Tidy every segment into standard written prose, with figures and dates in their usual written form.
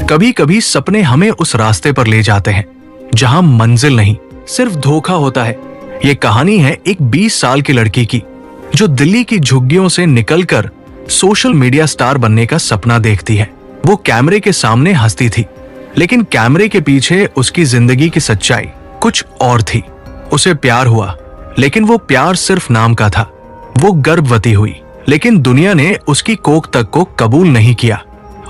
कभी कभी सपने हमें उस रास्ते पर ले जाते हैं जहां मंजिल नहीं, सिर्फ धोखा होता है। ये कहानी है एक 20 साल की लड़की की जो दिल्ली की झुग्गियों से निकलकर सोशल मीडिया स्टार बनने का सपना देखती है। वो कैमरे के सामने हंसती थी, लेकिन कैमरे के पीछे उसकी जिंदगी की सच्चाई कुछ और थी। उसे प्यार हुआ, लेकिन वो प्यार सिर्फ नाम का था। वो गर्भवती हुई, लेकिन दुनिया ने उसकी कोख तक को कबूल नहीं किया।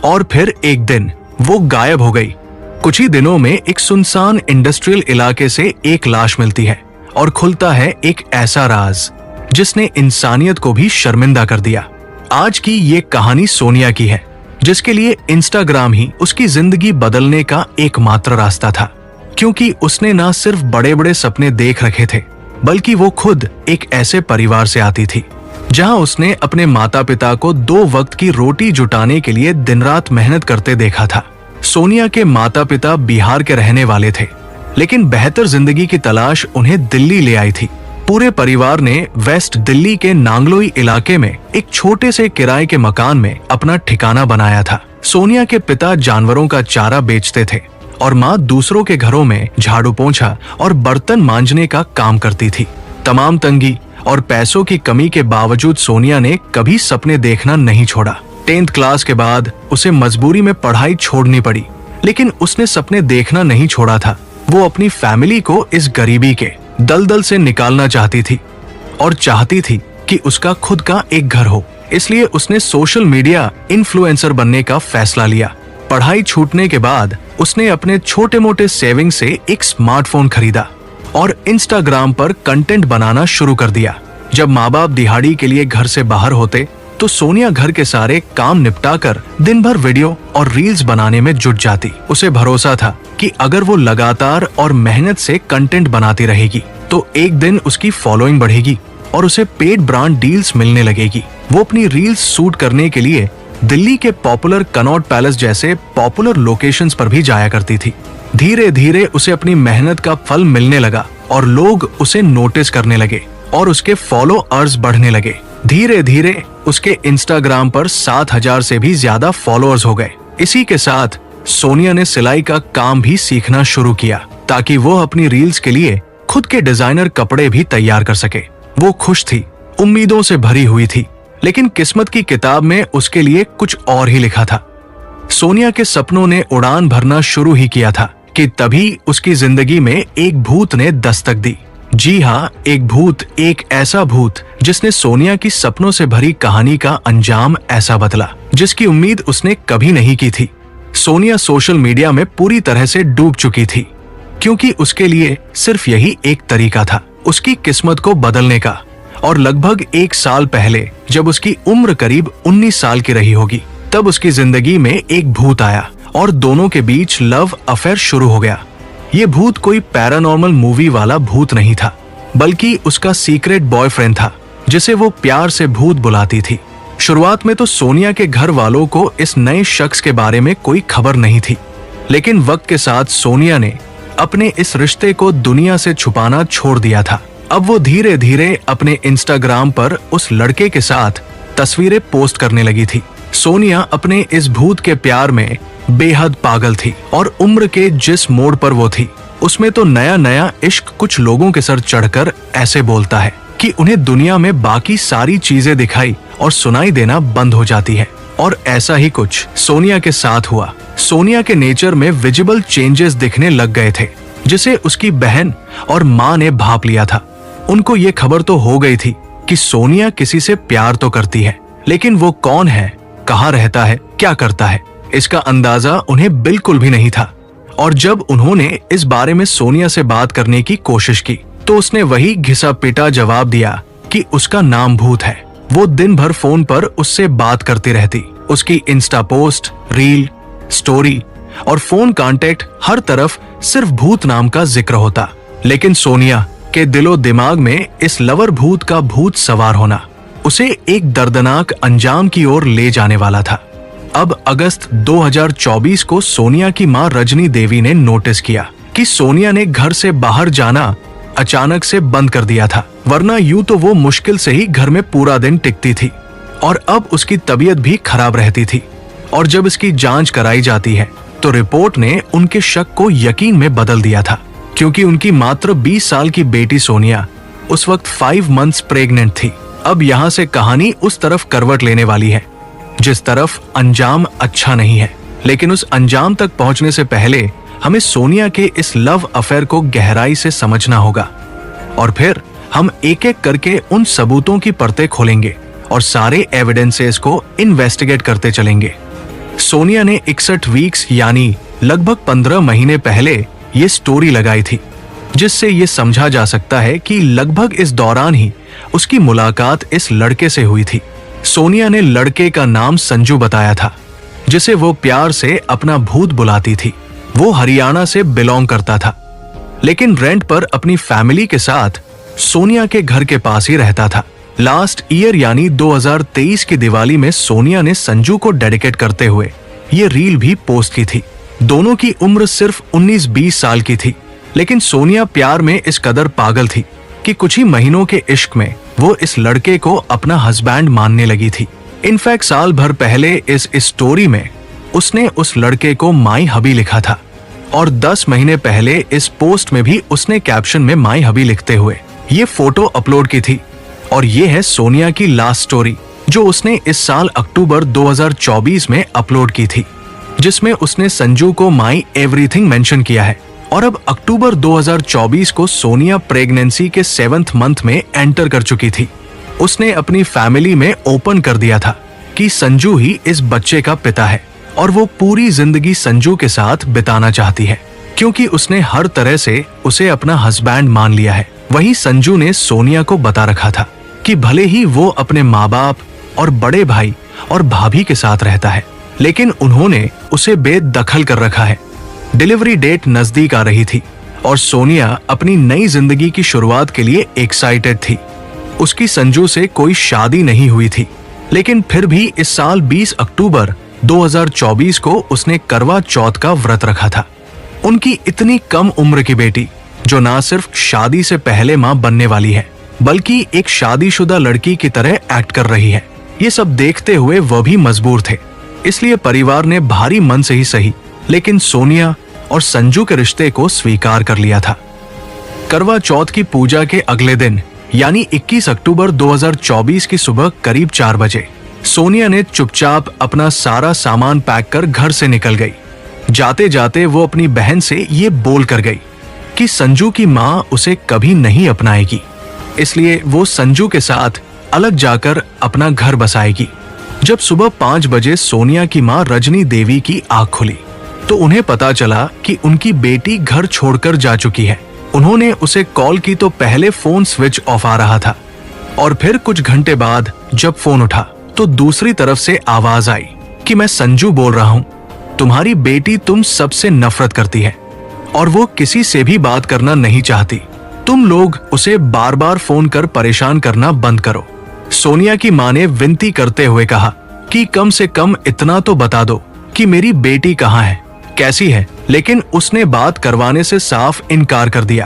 और फिर एक दिन वो गायब हो गई। कुछ ही दिनों में एक सुनसान इंडस्ट्रियल इलाके से एक लाश मिलती है और खुलता है एक ऐसा राज जिसने इंसानियत को भी शर्मिंदा कर दिया। आज की ये कहानी सोनिया की है, जिसके लिए इंस्टाग्राम ही उसकी जिंदगी बदलने का एकमात्र रास्ता था। क्योंकि उसने ना सिर्फ बड़े बड़े सपने देख रखे थे, बल्कि वो खुद एक ऐसे परिवार से आती थी जहां उसने अपने माता पिता को 2 वक्त की रोटी जुटाने के लिए दिन रात मेहनत करते देखा था। सोनिया के माता पिता बिहार के रहने वाले थे, लेकिन बेहतर जिंदगी की तलाश उन्हें दिल्ली ले आई थी। पूरे परिवार ने वेस्ट दिल्ली के नांगलोई इलाके में एक छोटे से किराए के मकान में अपना ठिकाना बनाया था। सोनिया के पिता जानवरों का चारा बेचते थे और माँ दूसरों के घरों में झाड़ू पोंछा और बर्तन मांजने का काम करती थी। तमाम तंगी और पैसों की कमी के बावजूद सोनिया ने कभी सपने देखना नहीं छोड़ा। 10th क्लास के बाद उसे मजबूरी में पढ़ाई छोड़नी पड़ी, लेकिन उसने सपने देखना नहीं छोड़ा था। वो अपनी फैमिली को इस गरीबी के दलदल से निकालना चाहती थी और चाहती थी कि उसका खुद का एक घर हो। इसलिए उसने सोशल मीडिया इन्फ्लुएंसर बनने का फैसला लिया। पढ़ाई छूटने के बाद उसने अपने छोटे मोटे सेविंग से एक स्मार्टफोन खरीदा और इंस्टाग्राम पर कंटेंट बनाना शुरू कर दिया। जब माँ बाप दिहाड़ी के लिए घर से बाहर होते तो सोनिया घर के सारे काम निपटाकर दिन भर वीडियो और रील्स बनाने में जुट जाती। उसे भरोसा था कि अगर वो लगातार और मेहनत से कंटेंट बनाती रहेगी तो एक दिन उसकी फॉलोइंग बढ़ेगी और उसे पेड ब्रांड डील्स मिलने लगेगी। वो अपनी रील्स शूट करने के लिए दिल्ली के पॉपुलर कनॉट पैलेस जैसे पॉपुलर लोकेशंस पर भी जाया करती थी। धीरे धीरे उसे अपनी मेहनत का फल मिलने लगा और लोग उसे नोटिस करने लगे और उसके फॉलोअर्स बढ़ने लगे। धीरे धीरे उसके इंस्टाग्राम पर 7,000 से भी ज्यादा फॉलोअर्स हो गए। इसी के साथ सोनिया ने सिलाई का काम भी सीखना शुरू किया ताकि वो अपनी रील्स के लिए खुद के डिजाइनर कपड़े भी तैयार कर सके। वो खुश थी, उम्मीदों से भरी हुई थी, लेकिन किस्मत की किताब में उसके लिए कुछ और ही लिखा था। सोनिया के सपनों ने उड़ान भरना शुरू ही किया था कि तभी उसकी जिंदगी में एक भूत ने दस्तक दी। जी हाँ, एक भूत, एक ऐसा भूत जिसने सोनिया की सपनों से भरी कहानी का अंजाम ऐसा बदला जिसकी उम्मीद उसने कभी नहीं की थी। सोनिया सोशल मीडिया में पूरी तरह से डूब चुकी थी, क्योंकि उसके लिए सिर्फ यही एक तरीका था उसकी किस्मत को बदलने का। और लगभग 1 साल पहले जब उसकी उम्र करीब 19 साल की रही होगी, तब उसकी जिंदगी में एक भूत आया और दोनों के बीच लव अफेयर शुरू हो गया। ये भूत कोई पैरानॉर्मल मूवी वाला भूत नहीं था, बल्कि उसका सीक्रेट बॉयफ्रेंड था जिसे वो प्यार से भूत बुलाती थी। शुरुआत में तो सोनिया के घर वालों को इस नए शख्स के बारे में कोई खबर नहीं थी, लेकिन वक्त के साथ सोनिया ने अपने इस रिश्ते को दुनिया से छुपाना छोड़ दिया था। अब वो धीरे धीरे अपने इंस्टाग्राम पर उस लड़के के साथ तस्वीरें पोस्ट करने लगी थी। सोनिया अपने इस भूत के प्यार में बेहद पागल थी और उम्र के जिस मोड़ पर वो थी उसमें तो नया नया इश्क कुछ लोगों के सर चढ़कर ऐसे बोलता है कि उन्हें दुनिया में बाकी सारी चीजें दिखाई और सुनाई देना बंद हो जाती है। और ऐसा ही कुछ सोनिया के साथ हुआ। सोनिया के नेचर में विजिबल चेंजेस दिखने लग गए थे, जिसे उसकी बहन और माँ ने भांप लिया था। उनको ये खबर तो हो गई थी कि सोनिया किसी से प्यार तो करती है, लेकिन वो कौन है, कहाँ रहता है, क्या करता है, इसका अंदाजा उन्हें बिल्कुल भी नहीं था। और जब उन्होंने इस बारे में सोनिया से बात करने की कोशिश की तो उसने वही घिसा पिटा जवाब दिया कि उसका नाम भूत है। वो दिन भर फोन पर उससे बात करती रहती। उसकी इंस्टा पोस्ट, रील, स्टोरी और फोन कांटेक्ट हर तरफ सिर्फ भूत नाम का जिक्र होता। लेकिन सोनिया के दिलो दिमाग में इस लवर भूत का भूत सवार होना उसे एक दर्दनाक अंजाम की ओर ले जाने वाला था। अब अगस्त 2024 को सोनिया की मां रजनी देवी ने नोटिस किया कि सोनिया ने घर से बाहर जाना अचानक से बंद कर दिया था, वरना यूं तो वो मुश्किल से ही घर में पूरा दिन टिकती थी और अब उसकी तबीयत भी खराब रहती थी। और जब इसकी जांच कराई जाती है तो रिपोर्ट ने उनके शक को यकीन में बदल दिया था, क्योंकि उनकी मात्र 20 साल की बेटी सोनिया उस वक्त 5 मंथ्स प्रेग्नेंट थी। अब यहाँ से कहानी उस तरफ करवट लेने वाली है जिस तरफ अंजाम अच्छा नहीं है। लेकिन उस अंजाम तक पहुंचने से पहले हमें सोनिया के इस लव अफेयर को गहराई से समझना होगा, और फिर हम एक एक करके उन सबूतों की परतें खोलेंगे और सारे एविडेंसेस को इन्वेस्टिगेट करते चलेंगे। सोनिया ने 61 वीक्स यानी लगभग 15 महीने पहले ये स्टोरी लगाई थी, जिससे ये समझा जा सकता है कि लगभग इस दौरान ही उसकी मुलाकात इस लड़के से हुई थी। सोनिया ने लड़के का नाम संजू बताया था, जिसे वो प्यार से अपना भूत बुलाती थी। वो हरियाणा से बिलोंग करता था, लेकिन रेंट पर अपनी फैमिली के साथ सोनिया के घर के पास ही रहता था। लास्ट ईयर यानी 2023 की दिवाली में सोनिया ने संजू को डेडिकेट करते हुए ये रील भी पोस्ट की थी। दोनों की उम्र सिर्फ 19-20 साल की थी, लेकिन सोनिया प्यार में इस कदर पागल थी कि कुछ ही महीनों के इश्क में वो इस लड़के को अपना हस्बैंड मानने लगी थी। इनफैक्ट साल भर पहले इस स्टोरी में उसने उस लड़के को माई हबी लिखा था, और 10 महीने पहले इस पोस्ट में भी उसने कैप्शन में माई हबी लिखते हुए ये फोटो अपलोड की थी। और ये है सोनिया की लास्ट स्टोरी, जो उसने इस साल अक्टूबर 2024 में अपलोड की थी, जिसमें उसने संजू को माई एवरीथिंग मेंशन किया है। और अब अक्टूबर 2024 को सोनिया प्रेगनेंसी के 7th मंथ में एंटर कर चुकी थी। उसने अपनी फैमिली में ओपन कर दिया था कि संजू ही इस बच्चे का पिता है, और वो पूरी जिंदगी संजू के साथ बिताना चाहती है, क्योंकि उसने हर तरह से उसे अपना हस्बैंड मान लिया है। वहीं संजू ने सोनिया को बता रखा था कि भले ही वो अपने माँ बाप और बड़े भाई और भाभी के साथ रहता है, लेकिन उन्होंने उसे बेदखल कर रखा है। डिलीवरी डेट नजदीक आ रही थी और सोनिया अपनी नई जिंदगी की शुरुआत के लिए एक्साइटेड थी। उसकी संजू से कोई शादी नहीं हुई थी, लेकिन फिर भी इस साल 20 अक्टूबर 2024 को उसने करवा चौथ का व्रत रखा था। उनकी इतनी कम उम्र की बेटी, जो ना सिर्फ शादी से पहले मां बनने वाली है, बल्कि एक शादीशुदा लड़की की तरह एक्ट कर रही है, ये सब देखते हुए वह भी मजबूर थे। इसलिए परिवार ने भारी मन से ही सही, लेकिन सोनिया और संजू के रिश्ते को स्वीकार कर लिया था। करवा चौथ की पूजा के अगले दिन यानी 21 अक्टूबर 2024 की सुबह करीब 4 बजे सोनिया ने चुपचाप अपना सारा सामान पैक कर घर से निकल गई। जाते जाते वो अपनी बहन से ये बोल कर गई कि संजू की माँ उसे कभी नहीं अपनाएगी, इसलिए वो संजू के साथ अलग जाकर अपना घर बसाएगी। जब सुबह 5 बजे सोनिया की माँ रजनी देवी की आंख खुली तो उन्हें पता चला कि उनकी बेटी घर छोड़कर जा चुकी है। उन्होंने उसे कॉल की तो पहले फोन स्विच ऑफ आ रहा था, और फिर कुछ घंटे बाद जब फोन उठा तो दूसरी तरफ से आवाज आई कि मैं संजू बोल रहा हूँ, तुम्हारी बेटी तुम सबसे नफरत करती है और वो किसी से भी बात करना नहीं चाहती। तुम लोग उसे बार बार फोन कर परेशान करना बंद करो। सोनिया की माँ ने विनती करते हुए कहा कि कम से कम इतना तो बता दो कि मेरी बेटी कहाँ है, कैसी है, लेकिन उसने बात करवाने से साफ इनकार कर दिया।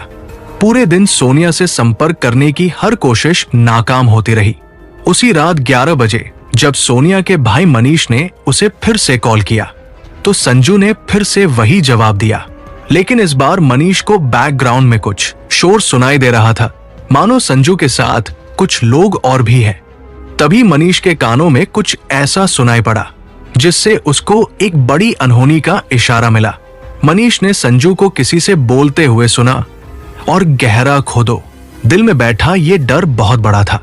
पूरे दिन सोनिया से संपर्क करने की हर कोशिश नाकाम होती रही। उसी रात 11 बजे जब सोनिया के भाई मनीष ने उसे फिर से कॉल किया तो संजू ने फिर से वही जवाब दिया, लेकिन इस बार मनीष को बैकग्राउंड में कुछ शोर सुनाई दे रहा था, मानो संजू के साथ कुछ लोग और भी हैं। तभी मनीष के कानों में कुछ ऐसा सुनाई पड़ा जिससे उसको एक बड़ी अनहोनी का इशारा मिला। मनीष ने संजू को किसी से बोलते हुए सुना और गहरा खोदो दिल में बैठा ये डर बहुत बड़ा था